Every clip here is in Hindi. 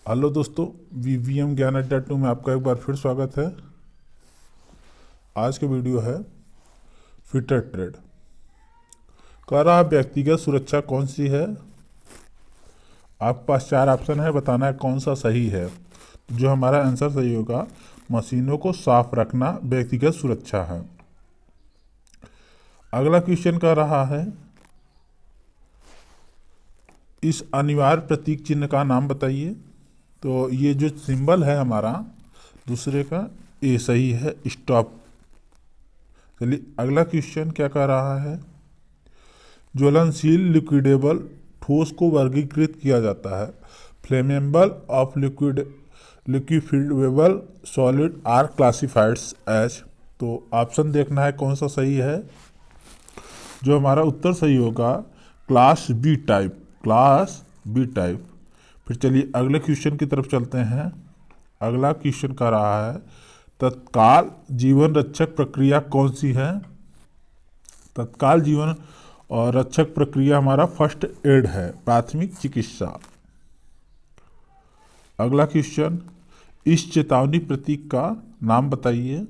हेलो दोस्तों, वीवीएम ज्ञान अड्डा 2 में आपका एक बार फिर स्वागत है। आज का वीडियो है फिटर ट्रेड। कह रहा व्यक्तिगत सुरक्षा कौन सी है। आपके पास 4 ऑप्शन है, बताना है कौन सा सही है। जो हमारा आंसर सही होगा, मशीनों को साफ रखना व्यक्तिगत सुरक्षा है। अगला क्वेश्चन कह रहा है, इस अनिवार्य प्रतीक चिन्ह का नाम बताइए। तो ये जो सिंबल है हमारा दूसरे का, ये सही है, स्टॉप। चलिए अगला क्वेश्चन क्या कह रहा है, ज्वलनशील लिक्विडेबल ठोस को वर्गीकृत किया जाता है। Flammable of liquidable solid are classifieds as. तो ऑप्शन देखना है कौन सा सही है। जो हमारा उत्तर सही होगा, class B type, class B type. फिर चलिए अगले क्वेश्चन की तरफ चलते हैं। अगला क्वेश्चन कह रहा है, तत्काल जीवन रक्षक प्रक्रिया कौन सी है। तत्काल जीवन और रक्षक प्रक्रिया हमारा फर्स्ट एड है, प्राथमिक चिकित्सा। अगला क्वेश्चन, इस चेतावनी प्रतीक का नाम बताइए।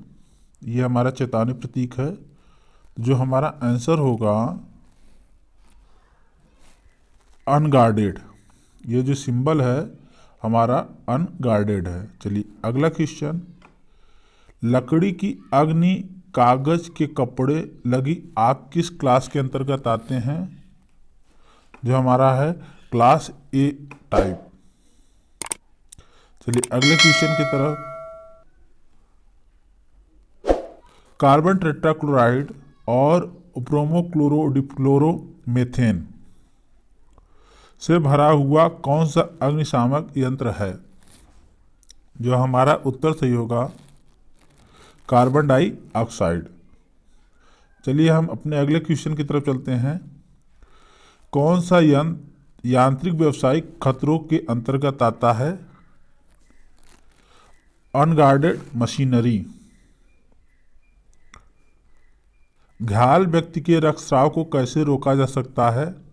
ये हमारा चेतावनी प्रतीक है। जो हमारा आंसर होगा अनगार्डेड। ये जो सिंबल है हमारा अनगार्डेड है। चलिए अगला क्वेश्चन, लकड़ी की अग्नि कागज के कपड़े लगी आग किस क्लास के अंतर्गत आते हैं। जो हमारा है क्लास ए टाइप। चलिए अगले क्वेश्चन की तरफ, कार्बन टेट्राक्लोराइड और ब्रोमोक्लोरोडिफ्लोरोमेथेन से भरा हुआ कौन सा अग्निशामक यंत्र है। जो हमारा उत्तर सही होगा, कार्बन डाइऑक्साइड। चलिए हम अपने अगले क्वेश्चन की तरफ चलते हैं। कौन सा यंत्र यांत्रिक व्यावसायिक खतरों के अंतर्गत आता है। Unguarded machinery. घायल व्यक्ति के रक्तस्राव को कैसे रोका जा सकता है।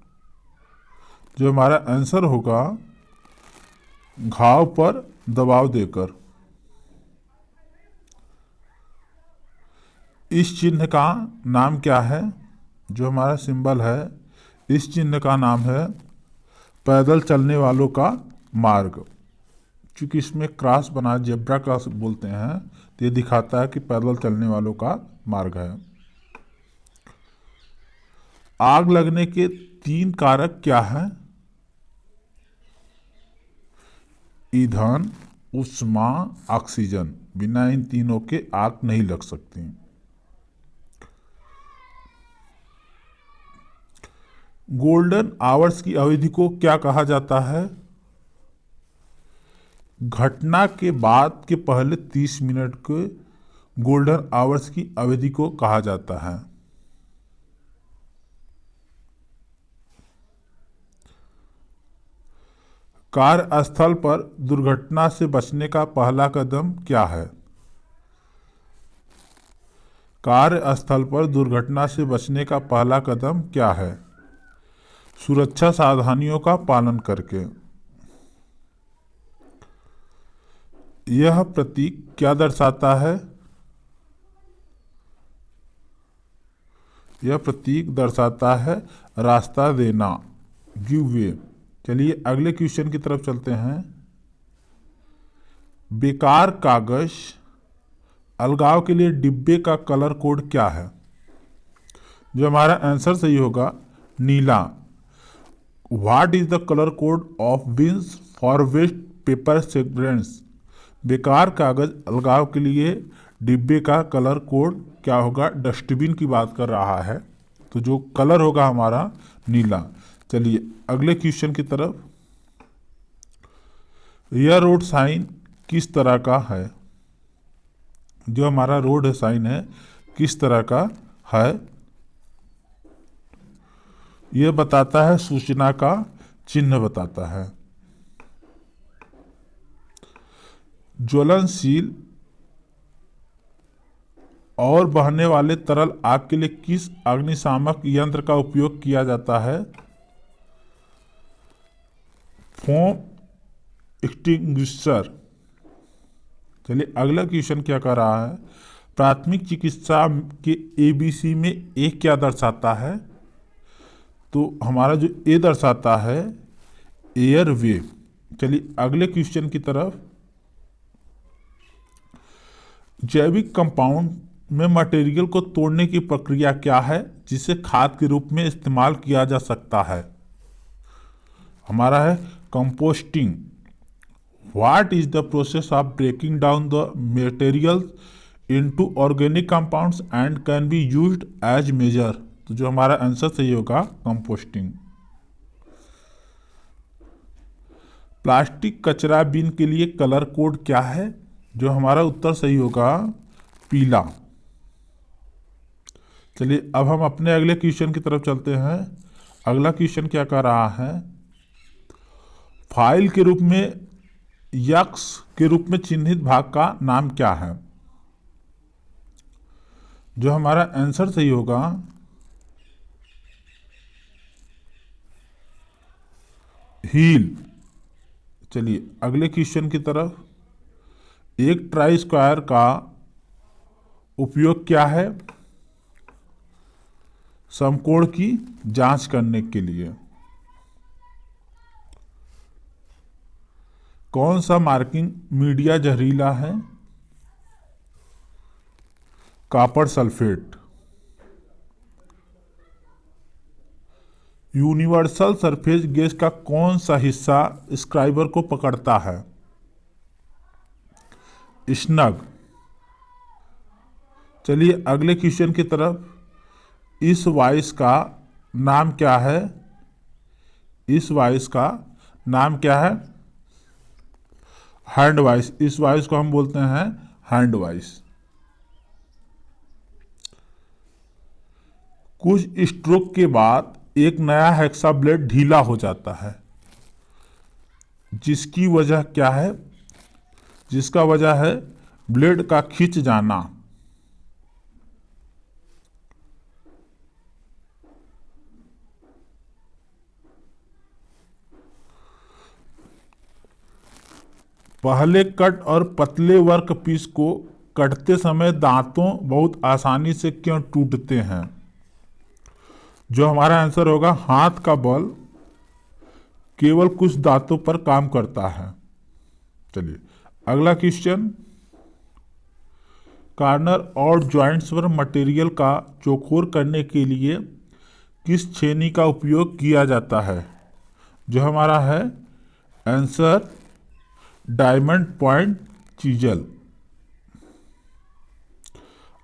जो हमारा आंसर होगा, घाव पर दबाव देकर। इस चिन्ह का नाम क्या है। जो हमारा सिंबल है, इस चिन्ह का नाम है पैदल चलने वालों का मार्ग। क्योंकि इसमें क्रॉस बना, जेब्रा क्रॉस बोलते हैं, तो ये दिखाता है कि पैदल चलने वालों का मार्ग है। आग लगने के 3 कारक क्या हैं। ईंधन, ऊष्मा, ऑक्सीजन। बिना इन तीनों के आग नहीं लग सकती। गोल्डन आवर्स की अवधि को क्या कहा जाता है। घटना के बाद के पहले 30 मिनट के गोल्डन आवर्स की अवधि को कहा जाता है। कार्यस्थल पर दुर्घटना से बचने का पहला कदम क्या है। कार्यस्थल पर दुर्घटना से बचने का पहला कदम क्या है। सुरक्षा सावधानियों का पालन करके। यह प्रतीक क्या दर्शाता है। यह प्रतीक दर्शाता है रास्ता देना, गिव वे। चलिए अगले क्वेश्चन की तरफ चलते हैं। बेकार कागज अलगाव के लिए डिब्बे का कलर कोड क्या है। जो हमारा आंसर सही होगा, नीला। What is the colour code of bins for waste paper segregants. बेकार कागज अलगाव के लिए डिब्बे का कलर कोड क्या होगा। डस्टबिन की बात कर रहा है, तो जो कलर होगा हमारा नीला। चलिए अगले क्वेश्चन की तरफ, यह रोड साइन किस तरह का है। जो हमारा रोड साइन है किस तरह का है। यह बताता है सूचना का चिन्ह बताता है। ज्वलनशील और बहने वाले तरल आग के लिए किस अग्निशामक यंत्र का उपयोग किया जाता है। Foam extinguisher. चलिए अगला क्वेश्चन क्या कर रहा है, प्राथमिक चिकित्सा के ABC में ए क्या दर्शाता है? तो हमारा जो ए दर्शाता है एयर वे। चलिए अगले क्वेश्चन की तरफ, जैविक कंपाउंड में मटेरियल को तोड़ने की प्रक्रिया क्या है जिसे खाद के रूप में इस्तेमाल किया जा सकता है? हमारा है composting. What is the process of breaking down the materials into organic compounds and can be used as manure? तो जो हमारा आंसर सही होगा कंपोस्टिंग। प्लास्टिक कचरा बिन के लिए कलर कोड क्या है? जो हमारा उत्तर सही होगा पीला। चलिए अब हम अपने अगले क्वेश्चन की तरफ चलते हैं। अगला क्वेश्चन क्या कर रहा है, फाइल के रूप में यक्स के रूप में चिन्हित भाग का नाम क्या है? जो हमारा आंसर सही होगा हील। चलिए अगले क्वेश्चन की तरफ, एक ट्राई स्क्वायर का उपयोग क्या है? समकोण की जांच करने के लिए। कौन सा मार्किंग मीडिया जहरीला है? Copper sulphate. Universal surface gauge का कौन सा हिस्सा स्क्राइबर को पकड़ता है? स्नग। चलिए अगले क्वेश्चन की तरफ, इस वॉइस का नाम क्या है? इस वॉइस का नाम क्या है? Hand voice. इस वॉइस को हम बोलते हैं हैंड वॉइस। कुछ स्ट्रोक के बाद एक नया हेक्सा ब्लेड ढीला हो जाता है, जिसकी वजह क्या है? जिसका वजह है ब्लेड का खिंच जाना। पहले कट और पतले वर्क पीस को कटते समय दांतों बहुत आसानी से क्यों टूटते हैं? जो हमारा आंसर होगा हाथ का बल केवल कुछ दांतों पर काम करता है। चलिए अगला क्वेश्चन, कार्नर और जॉइंट्स पर मटेरियल का चौकोर करने के लिए किस छेनी का उपयोग किया जाता है? जो हमारा है आंसर डायमंड पॉइंट चीजल।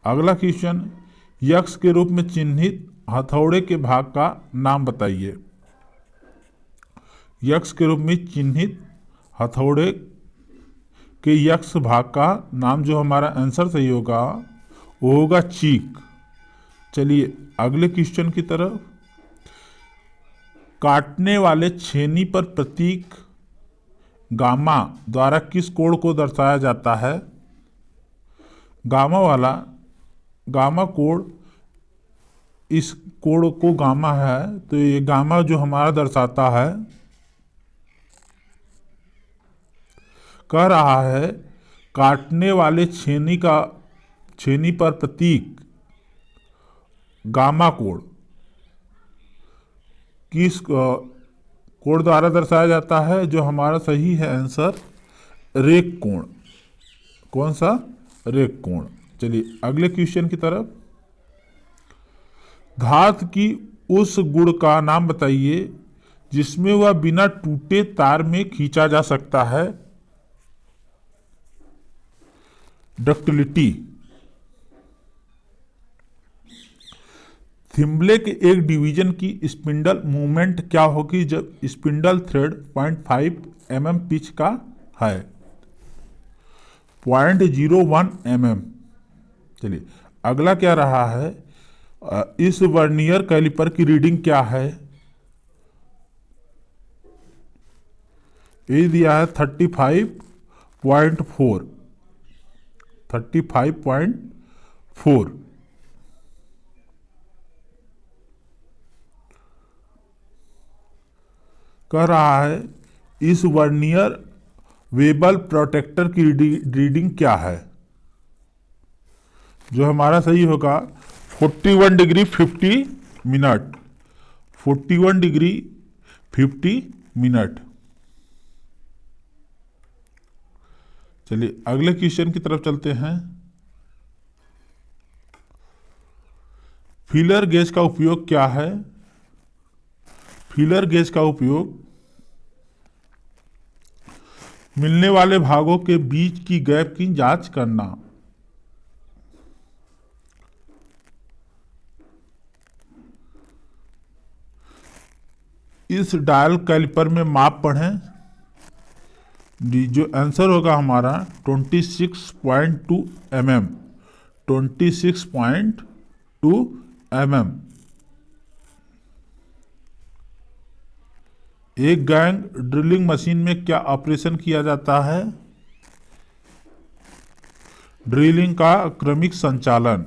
अगला क्वेश्चन, यक्स के रूप में चिन्हित हथौड़े के भाग का नाम बताइए। यक्स के रूप में चिन्हित हथौड़े के यक्स भाग का नाम, जो हमारा आंसर सही होगा वो होगा चीक। चलिए अगले क्वेश्चन की तरफ, काटने वाले छेनी पर प्रतीक गामा द्वारा किस कोण को दर्शाया जाता है? गामा कोण, इस कोण को गामा है, तो ये गामा जो हमारा दर्शाता है, कह रहा है काटने वाले छेनी पर प्रतीक गामा कोण किस कोण द्वारा दर्शाया जाता है? जो हमारा सही है आंसर रेख कोण। कौन सा? रेख कोण। चलिए अगले क्वेश्चन की तरफ, धातु की उस गुण का नाम बताइए जिसमें वह बिना टूटे तार में खींचा जा सकता है। डक्टिलिटी। थिम्बले के एक डिवीजन की स्पिंडल मूवमेंट क्या होगी जब स्पिंडल थ्रेड 0.5 mm पिच का है? 0.01 mm। चलिए अगला क्या रहा है, इस वर्नियर कैलिपर की रीडिंग क्या है? ये दिया है 35.4। 35.4। कह रहा है इस वर्नियर वेबल प्रोटेक्टर की रीडिंग क्या है? जो हमारा सही होगा 41 डिग्री 50 मिनट। 41 degree 50 minute. चलिए अगले क्वेश्चन की तरफ चलते हैं। फीलर गेज का उपयोग क्या है? फीलर गेज का उपयोग मिलने वाले भागों के बीच की गैप की जांच करना। इस डायल कैलिपर में माप पढ़ें। जो आंसर होगा हमारा 26.2 mm। 26.2 mm। एक गैंग ड्रिलिंग मशीन में क्या ऑपरेशन किया जाता है? ड्रिलिंग का क्रमिक संचालन।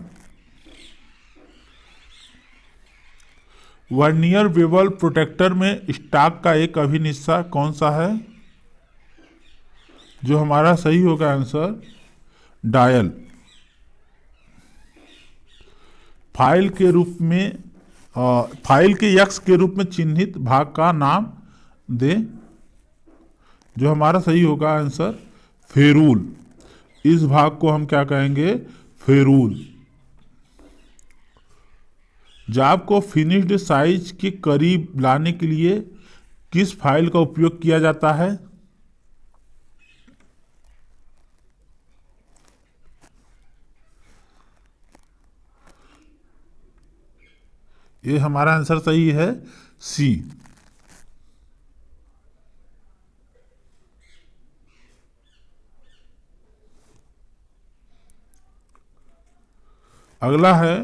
वर्नियर बेवल प्रोटेक्टर में स्टॉक का एक अभिन्न हिस्सा कौन सा है? जो हमारा सही होगा आंसर डायल। फाइल के रूप में फाइल के यक्स के रूप में चिन्हित भाग का नाम दे। जो हमारा सही होगा आंसर फेरूल। इस भाग को हम क्या कहेंगे? फेरूल। जॉब को फिनिश्ड साइज के करीब लाने के लिए किस फाइल का उपयोग किया जाता है? ये हमारा आंसर सही है सी। अगला है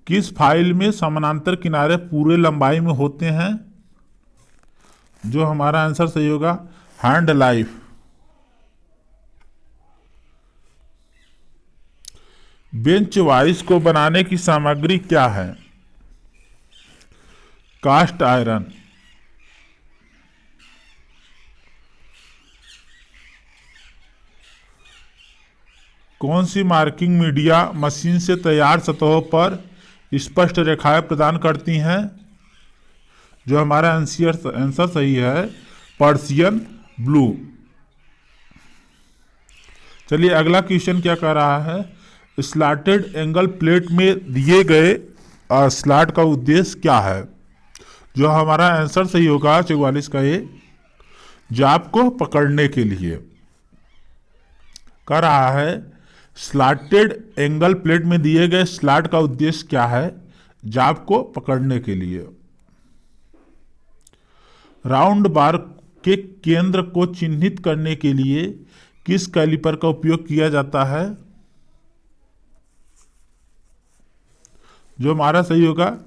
किस फाइल में समानांतर किनारे पूरे लंबाई में होते हैं? जो हमारा आंसर सही होगा हैंड लाइफ। बेंच वाइस को बनाने की सामग्री क्या है? Cast iron. कौन सी मार्किंग मीडिया मशीन से तैयार सतहों पर स्पष्ट रेखाएं प्रदान करती हैं? जो हमारा आंसर सही है पर्सियन ब्लू। चलिए अगला क्वेश्चन क्या कर रहा है? स्लॉटेड एंगल प्लेट में दिए गए स्लॉट का उद्देश्य क्या है? जो हमारा आंसर सही होगा 44 का ये जॉब को पकड़ने के लिए कर रहा है। स्लॉटेड एंगल प्लेट में दिए गए स्लॉट का उद्देश्य क्या है? जॉब को पकड़ने के लिए। राउंड बार के केंद्र को चिन्हित करने के लिए किस कैलिपर का उपयोग किया जाता है? जो हमारा सही होगा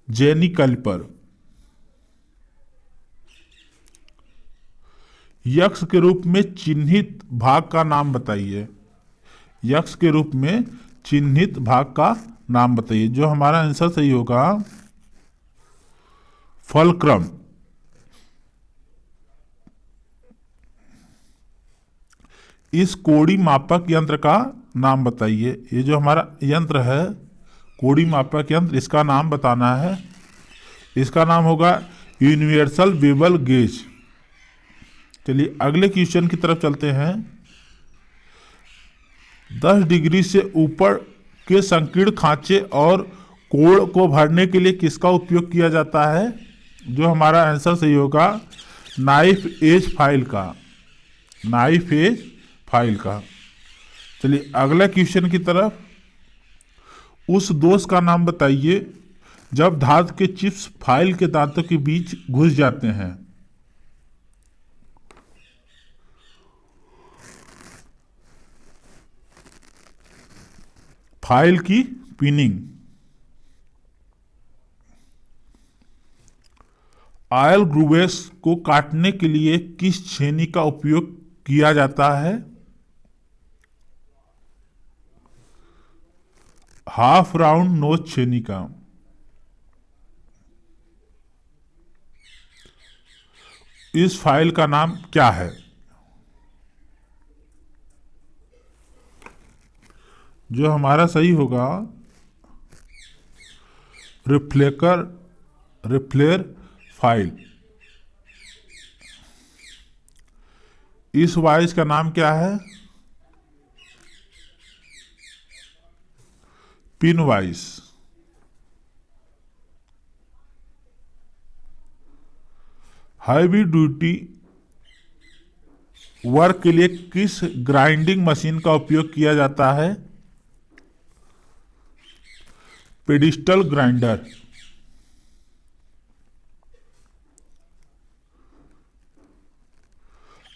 जेनी कैलिपर। यक्स के रूप में चिन्हित भाग का नाम बताइए। यक्स के रूप में चिन्हित भाग का नाम बताइए। जो हमारा आंसर सही होगा फलक्रम। इस कोड़ी मापक यंत्र का नाम बताइए। ये जो हमारा यंत्र है कोड़ी मापक यंत्र, इसका नाम बताना है। इसका नाम होगा यूनिवर्सल बेवल गेज। चलिए अगले क्वेश्चन की तरफ चलते हैं। 10 डिग्री से ऊपर के संकीर्ण खांचे और कोण को भरने के लिए किसका उपयोग किया जाता है? जो हमारा आंसर सही होगा नाइफ एज फाइल का। नाइफ एज फाइल का। चलिए अगला क्वेश्चन की तरफ। उस दोष का नाम बताइए जब धातु के चिप्स फाइल के दांतों के बीच घुस जाते हैं। फाइल की पिनिंग। ऑयल ग्रूवेस को काटने के लिए किस छेनी का उपयोग किया जाता है? हाफ राउंड नोच छेनी का। इस फाइल का नाम क्या है? जो हमारा सही होगा रिफ्लेकर रिफ्लेयर फाइल। इस वाइज का नाम क्या है? Pin wise. Heavy duty work के लिए किस ग्राइंडिंग मशीन का उपयोग किया जाता है? Pedestal grinder.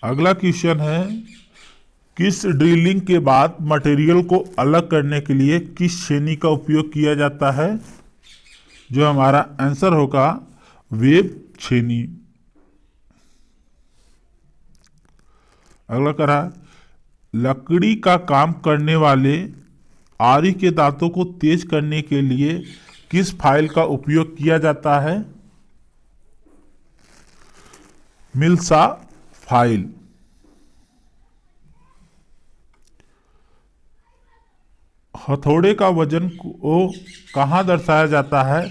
अगला क्वेश्चन है, किस ड्रिलिंग के बाद मटेरियल को अलग करने के लिए किस छेनी का उपयोग किया जाता है? जो हमारा आंसर होगा वेब छेनी। अगला करा, लकड़ी का काम करने वाले आरी के दांतों को तेज करने के लिए किस फाइल का उपयोग किया जाता है? मिल्सा फाइल। हथौड़े का वजन को कहाँ दर्शाया जाता है?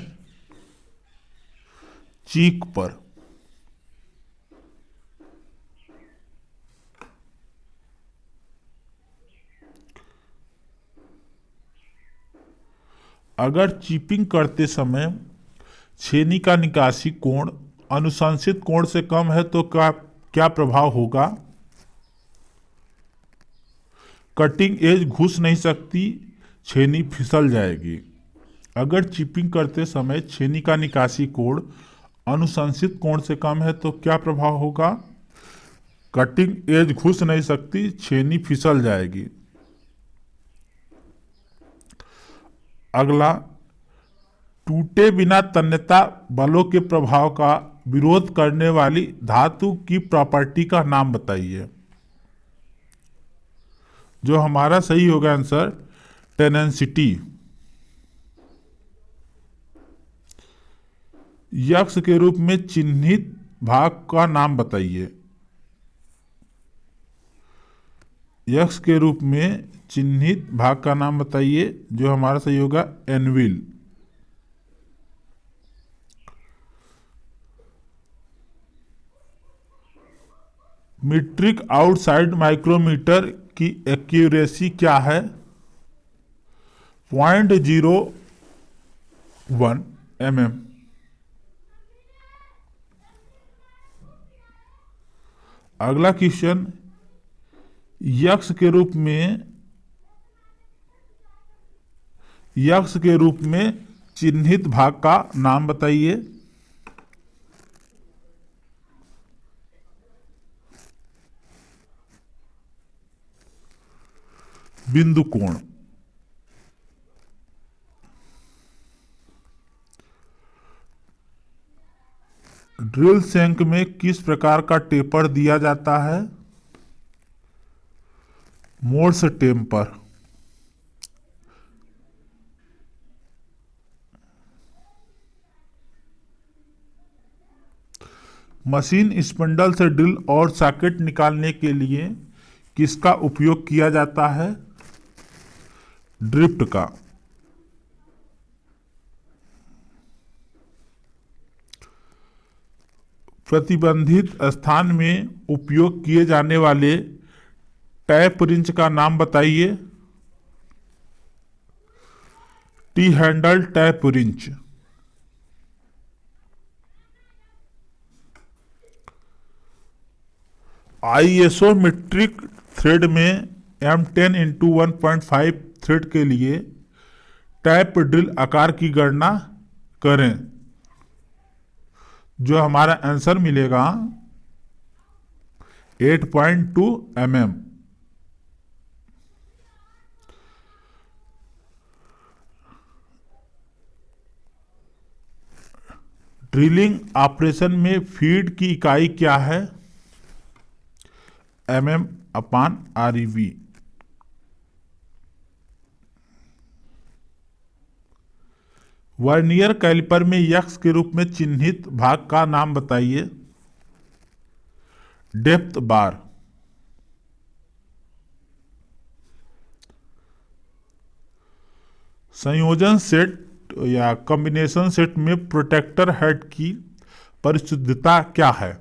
चीक पर। अगर चिपिंग करते समय छेनी का निकासी कोण अनुशंसित कोण से कम है तो क्या प्रभाव होगा? कटिंग एज घुस नहीं सकती, छेनी फिसल जाएगी। अगर चिपिंग करते समय छेनी का निकासी कोण अनुशंसित कोण से कम है तो क्या प्रभाव होगा? कटिंग एज घुस नहीं सकती, छेनी फिसल जाएगी। अगला, टूटे बिना तन्यता बलों के प्रभाव का विरोध करने वाली धातु की प्रॉपर्टी का नाम बताइए। जो हमारा सही होगा आंसर टेनेंसिटी। यक्ष के रूप में चिन्हित भाग का नाम बताइए। यक्ष के रूप में चिन्हित भाग का नाम बताइए। जो हमारा सही होगा एनविल। मीट्रिक आउटसाइड माइक्रोमीटर की एक्यूरेसी क्या है? 0.01 mm। अगला क्वेश्चन, यक्ष के रूप में चिन्हित भाग का नाम बताइए। बिंदु कोण। ड्रिल शैंक में किस प्रकार का टेपर दिया जाता है? Morse taper. मशीन स्पिंडल से ड्रिल और सॉकेट निकालने के लिए किसका उपयोग किया जाता है? ड्रिफ्ट का। प्रतिबंधित स्थान में उपयोग किए जाने वाले टैप रिंच का नाम बताइए। T handle tap wrench. Isometric thread में M10x1.5 थ्रेड के लिए टैप ड्रिल आकार की गणना करें। जो हमारा आंसर मिलेगा 8.2 mm। ड्रिलिंग ऑपरेशन में फीड की इकाई क्या है? mm/REV। वर्नियर कैलिपर में यक्ष के रूप में चिन्हित भाग का नाम बताइए। डेप्थ बार। संयोजन सेट या कॉम्बिनेशन सेट में प्रोटेक्टर हेड की परिशुद्धता क्या है?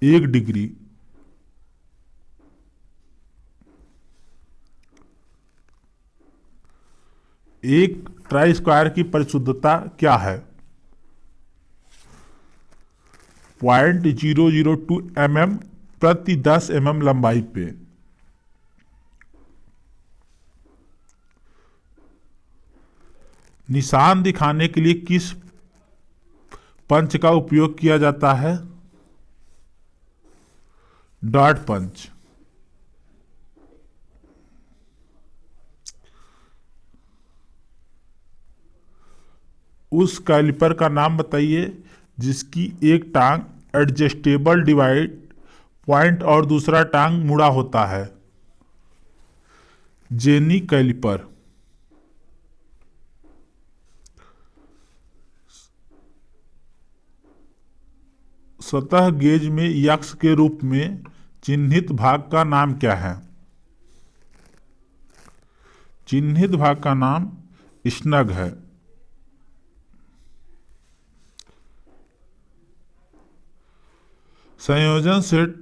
1 डिग्री। एक ट्राई स्क्वायर की परिशुद्धता क्या है? 0.002 mm प्रति 10 mm लंबाई पे। निशान दिखाने के लिए किस पंच का उपयोग किया जाता है? डॉट पंच। उस कैलिपर का नाम बताइए जिसकी एक टांग एडजस्टेबल डिवाइड पॉइंट और दूसरा टांग मुड़ा होता है। Jenny calliper. सतह गेज में यक्स के रूप में चिन्हित भाग का नाम क्या है? चिन्हित भाग का नाम स्नग है। संयोजन सेट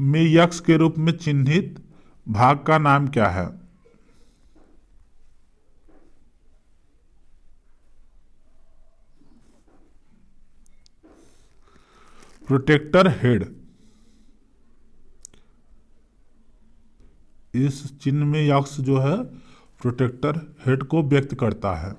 में यक्स के रूप में चिन्हित भाग का नाम क्या है? Protractor head. इस चिन्ह में यक्स जो है प्रोटेक्टर हेड को व्यक्त करता है।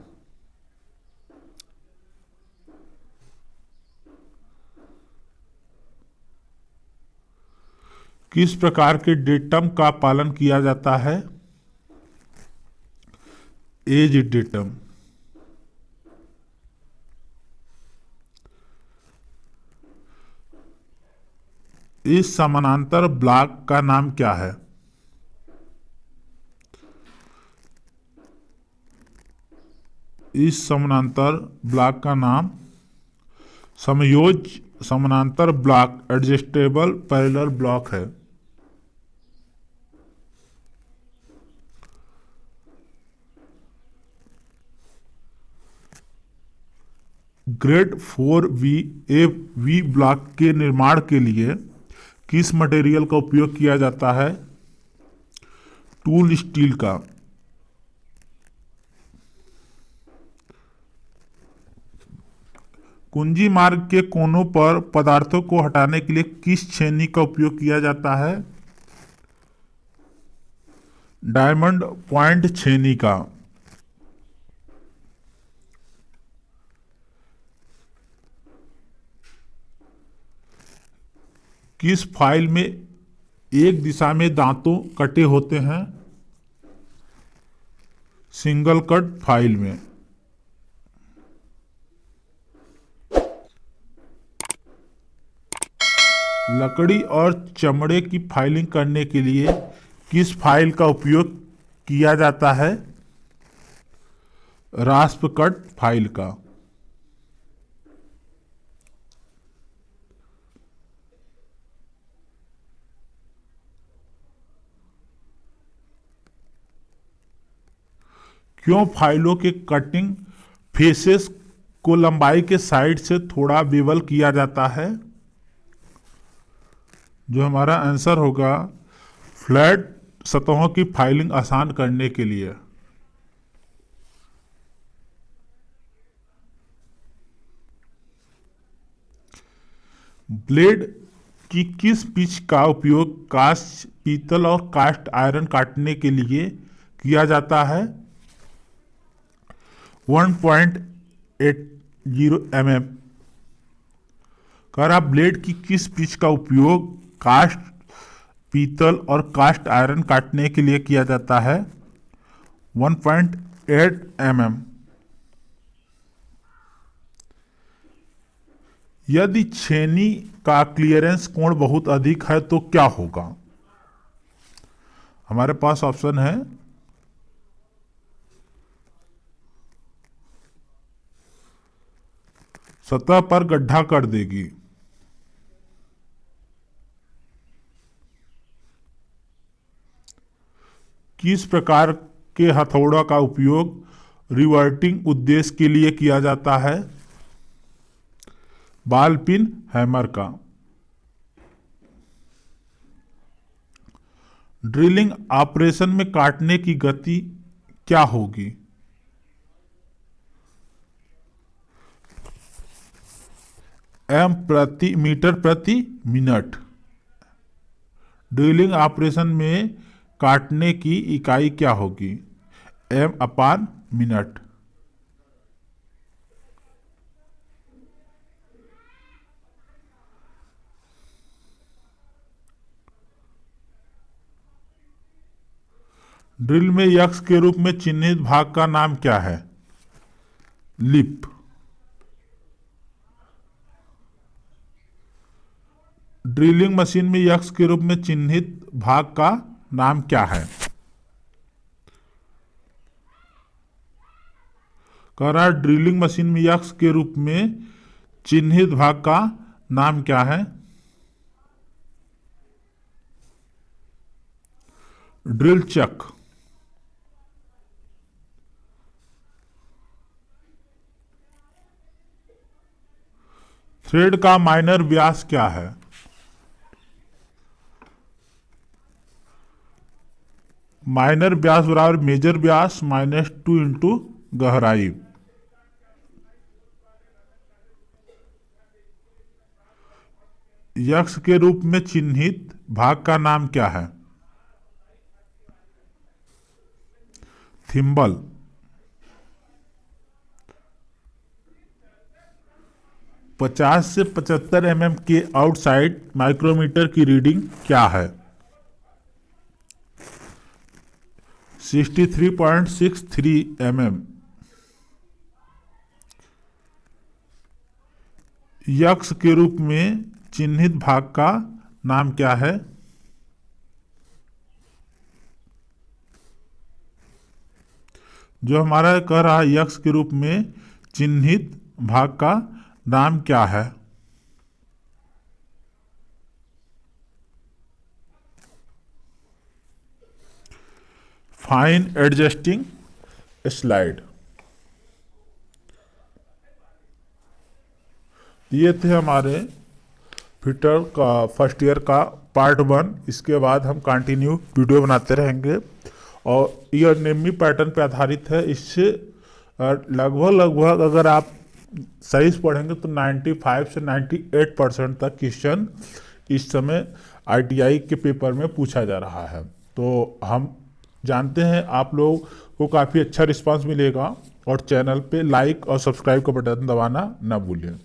किस प्रकार के डेटम का पालन किया जाता है? Edge datum. इस समानांतर ब्लॉक का नाम क्या है? इस समानांतर ब्लॉक का नाम समयोज्य समानांतर ब्लॉक एडजस्टेबल पैरेलल ब्लॉक है। ग्रेड 4 वी ब्लॉक के निर्माण के लिए किस मटेरियल का उपयोग किया जाता है? टूल स्टील का। कुंजी मार्ग के कोनों पर पदार्थों को हटाने के लिए किस छेनी का उपयोग किया जाता है? डायमंड पॉइंट छेनी का। किस फाइल में एक दिशा में दांतों कटे होते हैं? सिंगल कट फाइल में। लकड़ी और चमड़े की फाइलिंग करने के लिए किस फाइल का उपयोग किया जाता है? रास्प कट फाइल का। क्यों फाइलों के कटिंग फेसेस को लंबाई के साइड से थोड़ा बेवल किया जाता है? जो हमारा आंसर होगा फ्लैट सतहों की फाइलिंग आसान करने के लिए। ब्लेड की किस पिच का उपयोग कास्ट पीतल और कास्ट आयरन काटने के लिए किया जाता है? 1.80 mm। करा ब्लेड की किस पिच का उपयोग कास्ट पीतल और कास्ट आयरन काटने के लिए किया जाता है? 1.8 mm। यदि छेनी का क्लियरेंस कोण बहुत अधिक है तो क्या होगा? हमारे पास ऑप्शन है सतह पर गड्ढा कर देगी, किस प्रकार के हथौड़ा का उपयोग रिवर्टिंग उद्देश्य के लिए किया जाता है? बॉल पिन हैमर का। ड्रिलिंग ऑपरेशन में काटने की गति क्या होगी? मीटर प्रति मिनट। ड्रिलिंग ऑपरेशन में काटने की इकाई क्या होगी? m/मिनट। ड्रिल में यक्ष के रूप में चिन्हित भाग का नाम क्या है? लिप। ड्रिलिंग मशीन में यक्ष के रूप में चिन्हित भाग का नाम क्या है? कह रहा है ड्रिलिंग मशीन में यक्ष के रूप में चिन्हित भाग का नाम क्या है? Drill chuck. थ्रेड का माइनर व्यास क्या है? माइनर व्यास बराबर मेजर व्यास -2 इंटू गहराई। यक्ष के रूप में चिन्हित भाग का नाम क्या है? थिम्बल। 50 से 75 mm के आउटसाइड माइक्रोमीटर की रीडिंग क्या है? 63.63 mm। यक्ष के रूप में चिन्हित भाग का नाम क्या है? जो हमारा कह रहा है यक्ष के रूप में चिन्हित भाग का नाम क्या है? Fine adjusting slide. ये थे हमारे फिटर का फर्स्ट ईयर का पार्ट 1। इसके बाद हम कंटिन्यू वीडियो बनाते रहेंगे और ये नेमी पैटर्न पे आधारित है। इससे लगभग अगर आप सही से पढ़ेंगे तो 95 से 98% तक क्वेश्चन इस समय ITI के पेपर में पूछा जा रहा है। तो हम जानते हैं आप लोगों को काफ़ी अच्छा रिस्पांस मिलेगा और चैनल पे लाइक और सब्सक्राइब का बटन दबाना ना भूलें।